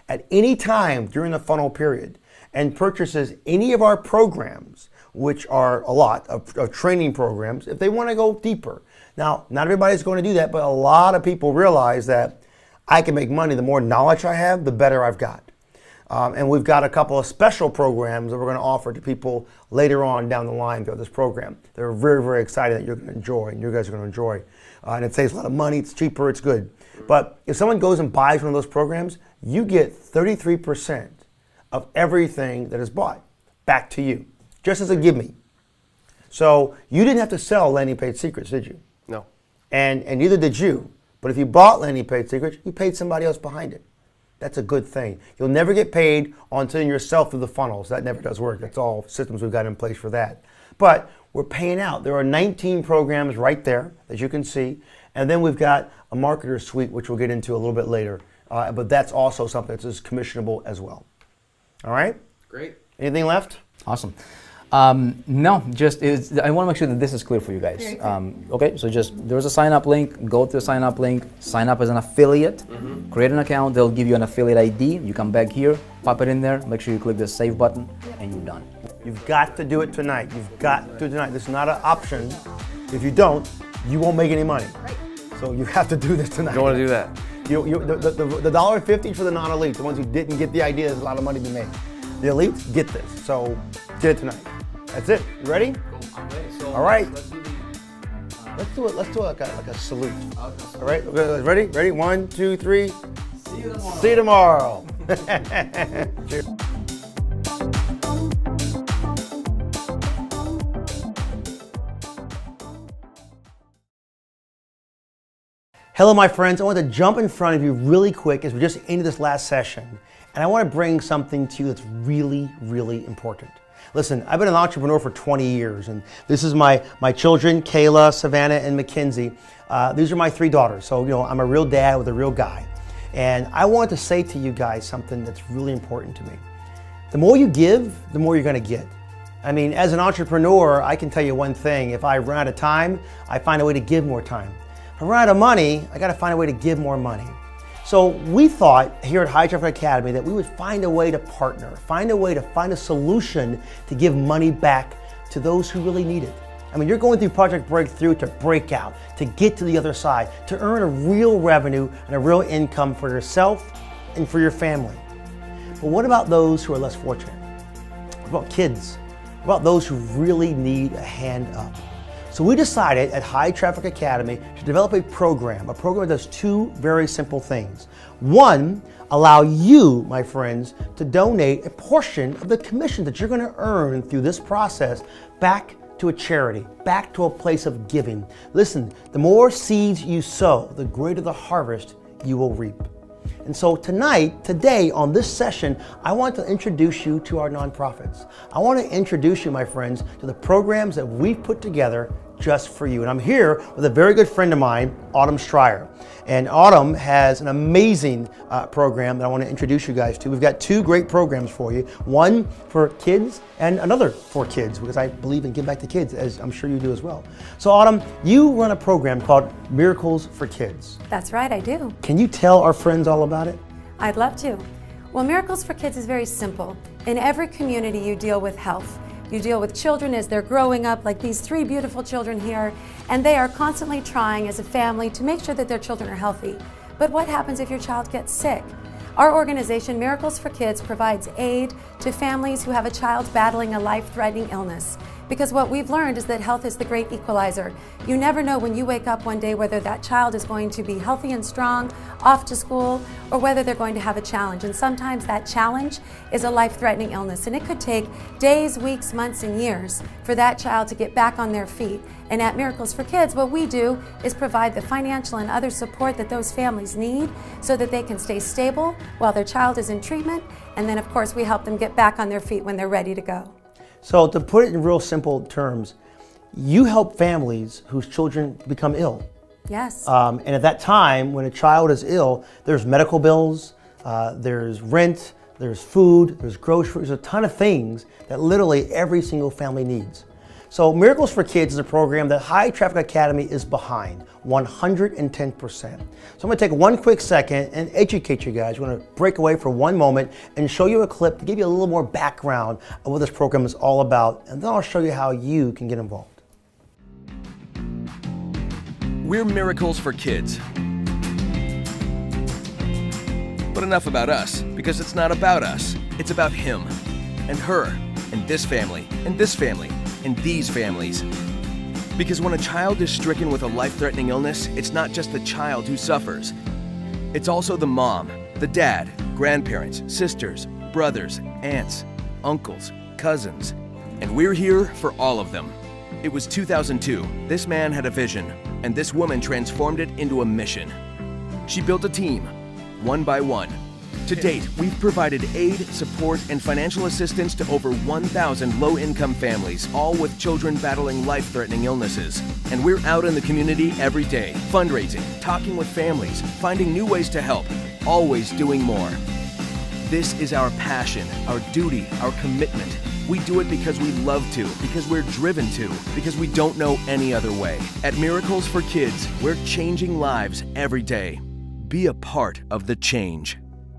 [SPEAKER 1] at any time during the funnel period, and purchases any of our programs, which are a lot of training programs, if they want to go deeper. Now, not everybody's going to do that, but a lot of people realize that I can make money. The more knowledge I have, the better I've got. And we've got a couple of special programs that we're going to offer to people later on down the line through this program. They're very, very excited that you're going to enjoy, and you guys are going to enjoy. And it saves a lot of money, it's cheaper, it's good. But if someone goes and buys one of those programs, you get 33% of everything that is bought back to you, just as a give me. So you didn't have to sell landing page secrets, did you?
[SPEAKER 4] No.
[SPEAKER 1] And neither did you. But if you bought landing page secrets, you paid somebody else behind it. That's a good thing. You'll never get paid on sending yourself through the funnels. That never does work. That's all systems we've got in place for that. But we're paying out. There are 19 programs right there that you can see. And then we've got a marketer suite, which we'll get into a little bit later. But that's also something that's commissionable as well. All right?
[SPEAKER 4] Great.
[SPEAKER 1] Anything left?
[SPEAKER 2] Awesome. No, just I want to make sure that this is clear for you guys. Okay, so just there's a sign up link. Go to the sign up link. Sign up as an affiliate. Create an account. They'll give you an affiliate ID. You come back here, pop it in there. Make sure you click the save button, and you're done.
[SPEAKER 1] You've got to do it tonight. You've got to do it tonight. This is not an option. If you don't, you won't make any money. So you have to do this tonight.
[SPEAKER 4] You don't want to do that.
[SPEAKER 1] The $1.50 for the non-elite, the ones who didn't get the idea, there's a lot of money to be made. The elites get this, so get it tonight. That's it. You ready?
[SPEAKER 2] Cool. I'm ready. So
[SPEAKER 1] all right.
[SPEAKER 2] Let's do
[SPEAKER 1] Let's do it like a salute. All right. Okay, ready? Ready? 1, 2, 3. See you tomorrow. Cheers. Hello, my friends. I want to jump in front of you really quick as we just ended this last session. And I want to bring something to you that's really, really important. Listen, I've been an entrepreneur for 20 years, and this is my children, Kayla, Savannah, and Mackenzie. These are my 3 daughters, so I'm a real dad with a real guy. And I want to say to you guys something that's really important to me. The more you give, the more you're going to get. I mean, as an entrepreneur, I can tell you one thing. If I run out of time, I find a way to give more time. If I run out of money, I got to find a way to give more money. So we thought here at High Traffic Academy that we would find a way to partner, find a solution to give money back to those who really need it. I mean, you're going through Project Breakthrough to break out, to get to the other side, to earn a real revenue and a real income for yourself and for your family. But what about those who are less fortunate? What about kids? What about those who really need a hand up? So we decided at High Traffic Academy to develop a program that does 2 very simple things. One, allow you, my friends, to donate a portion of the commission that you're going to earn through this process back to a charity, back to a place of giving. Listen, the more seeds you sow, the greater the harvest you will reap. And so today, on this session, I want to introduce you to our nonprofits. I want to introduce you, my friends, to the programs that we've put together just for you. And I'm here with a very good friend of mine, Autumn Stryer. And Autumn has an amazing program that I want to introduce you guys to. We've got two great programs for you. One for kids and another for kids, because I believe in giving back to kids, as I'm sure you do as well. So Autumn, you run a program called Miracles for Kids.
[SPEAKER 5] That's right, I do.
[SPEAKER 1] Can you tell our friends all about it?
[SPEAKER 5] I'd love to. Well, Miracles for Kids is very simple. In every community, you deal with health. You deal with children as they're growing up, like these three beautiful children here, and they are constantly trying as a family to make sure that their children are healthy. But what happens if your child gets sick? Our organization, Miracles for Kids, provides aid to families who have a child battling a life-threatening illness. Because what we've learned is that health is the great equalizer. You never know when you wake up one day whether that child is going to be healthy and strong, off to school, or whether they're going to have a challenge. And sometimes that challenge is a life-threatening illness. And it could take days, weeks, months, and years for that child to get back on their feet. And at Miracles for Kids, what we do is provide the financial and other support that those families need so that they can stay stable while their child is in treatment. And then, of course, we help them get back on their feet when they're ready to go.
[SPEAKER 1] So to put it in real simple terms, you help families whose children become ill.
[SPEAKER 5] Yes.
[SPEAKER 1] And at that time, when a child is ill, there's medical bills, there's rent, there's food, there's groceries, a ton of things that literally every single family needs. So Miracles for Kids is a program that High Traffic Academy is behind, 110%. So I'm going to take one quick second and educate you guys. We're going to break away for one moment and show you a clip to give you a little more background of what this program is all about, and then I'll show you how you can get involved.
[SPEAKER 6] We're Miracles for Kids. But enough about us, because it's not about us. It's about him, and her, and this family, and this family, and these families. Because when a child is stricken with a life-threatening illness, it's not just the child who suffers. It's also the mom, the dad, grandparents, sisters, brothers, aunts, uncles, cousins. And we're here for all of them. It was 2002. This man had a vision, and this woman transformed it into a mission. She built a team, one by one. To date, we've provided aid, support, and financial assistance to over 1,000 low-income families, all with children battling life-threatening illnesses. And we're out in the community every day, fundraising, talking with families, finding new ways to help, always doing more. This is our passion, our duty, our commitment. We do it because we love to, because we're driven to, because we don't know any other way. At Miracles for Kids, we're changing lives every day. Be a part of the change.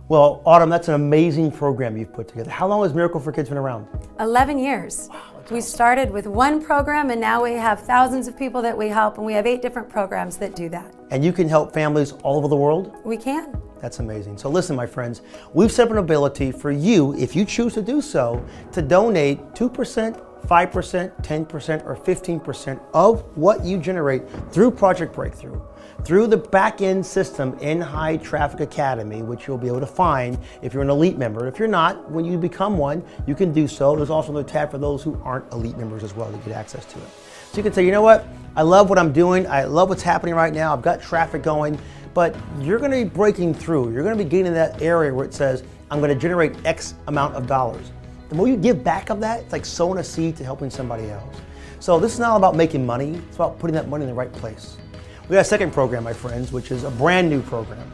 [SPEAKER 1] Well, Autumn, that's an amazing program you've put together. How long has Miracle for Kids been around?
[SPEAKER 5] 11 years. Wow, we started with one program, and now we have thousands of people that we help, and we have 8 different programs that do that.
[SPEAKER 1] And you can help families all over the world?
[SPEAKER 5] We can.
[SPEAKER 1] That's amazing. So listen, my friends, we've set up an ability for you, if you choose to do so, to donate 2%, 5%, 10%, or 15% of what you generate through Project Breakthrough, through the back-end system in High Traffic Academy, which you'll be able to find if you're an elite member. If you're not, when you become one, you can do so. There's also another tab for those who aren't elite members as well to get access to it. So you can say, you know what, I love what I'm doing, I love what's happening right now, I've got traffic going, but you're gonna be breaking through. You're gonna be getting in that area where it says, I'm gonna generate X amount of dollars. The more you give back of that, it's like sowing a seed to helping somebody else. So this is not all about making money, it's about putting that money in the right place. We got a second program, my friends, which is a brand new program.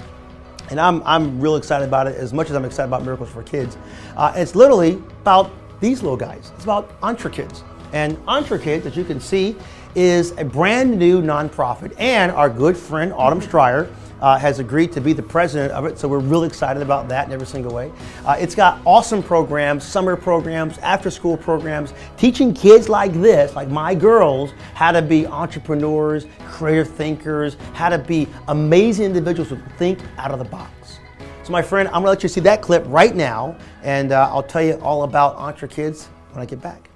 [SPEAKER 1] And I'm real excited about it, as much as I'm excited about Miracles for Kids. It's literally about these little guys. It's about Entre Kids. And Entre Kids, as you can see, is a brand new nonprofit. And our good friend, Autumn Stryer, has agreed to be the president of it, so we're really excited about that in every single way. It's got awesome programs, summer programs, after-school programs, teaching kids like this, like my girls, how to be entrepreneurs, creative thinkers, how to be amazing individuals who think out of the box. So my friend, I'm gonna let you see that clip right now, and I'll tell you all about Entre Kids when I get back.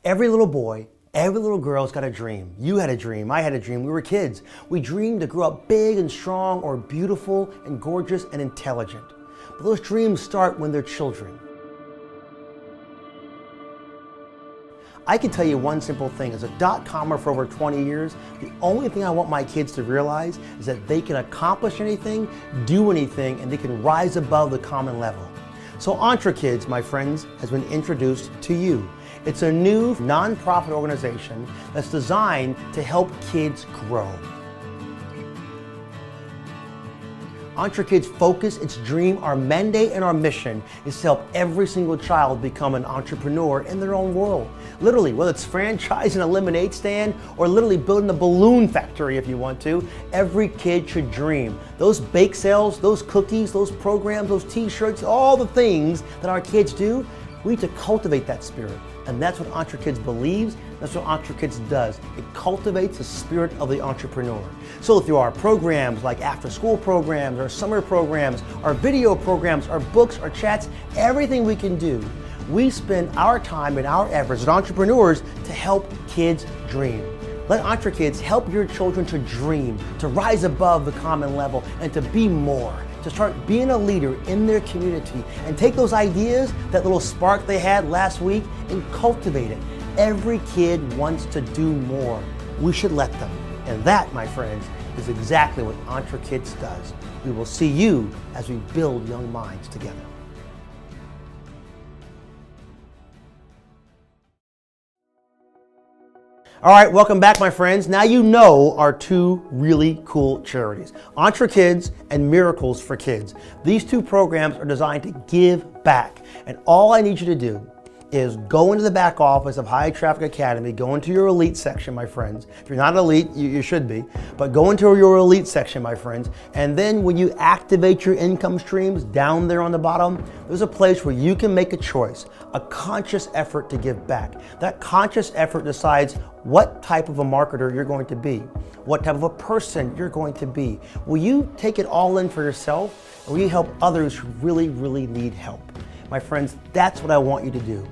[SPEAKER 1] Every little boy, every little girl's got a dream. You had a dream, I had a dream, we were kids. We dreamed to grow up big and strong or beautiful and gorgeous and intelligent. But those dreams start when they're children. I can tell you one simple thing. As a .comer for over 20 years, the only thing I want my kids to realize is that they can accomplish anything, do anything, and they can rise above the common level. So EntreKids, my friends, has been introduced to you. It's a new nonprofit organization that's designed to help kids grow. EntreKids' focus, its dream, our mandate, and our mission is to help every single child become an entrepreneur in their own world. Literally, whether it's franchising a lemonade stand or literally building a balloon factory if you want to, every kid should dream. Those bake sales, those cookies, those programs, those t-shirts, all the things that our kids do, we need to cultivate that spirit. And that's what EntreKids believes, that's what EntreKids does. It cultivates the spirit of the entrepreneur. So through our programs like after school programs, our summer programs, our video programs, our books, our chats, everything we can do, we spend our time and our efforts as entrepreneurs to help kids dream. Let EntreKids help your children to dream, to rise above the common level, and to be more, to start being a leader in their community and take those ideas, that little spark they had last week, and cultivate it. Every kid wants to do more. We should let them. And that, my friends, is exactly what EntreKids does. We will see you as we build young minds together. All right, welcome back, my friends. Now you know our two really cool charities, EntreKids and Miracles for Kids. These two programs are designed to give back. And all I need you to do is go into the back office of High Traffic Academy, go into your elite section, my friends. If you're not elite, you should be, but go into your elite section, my friends. And then when you activate your income streams down there on the bottom, there's a place where you can make a choice, a conscious effort to give back. That conscious effort decides what type of a marketer you're going to be, what type of a person you're going to be. Will you take it all in for yourself, or will you help others who really, really need help? My friends, that's what I want you to do.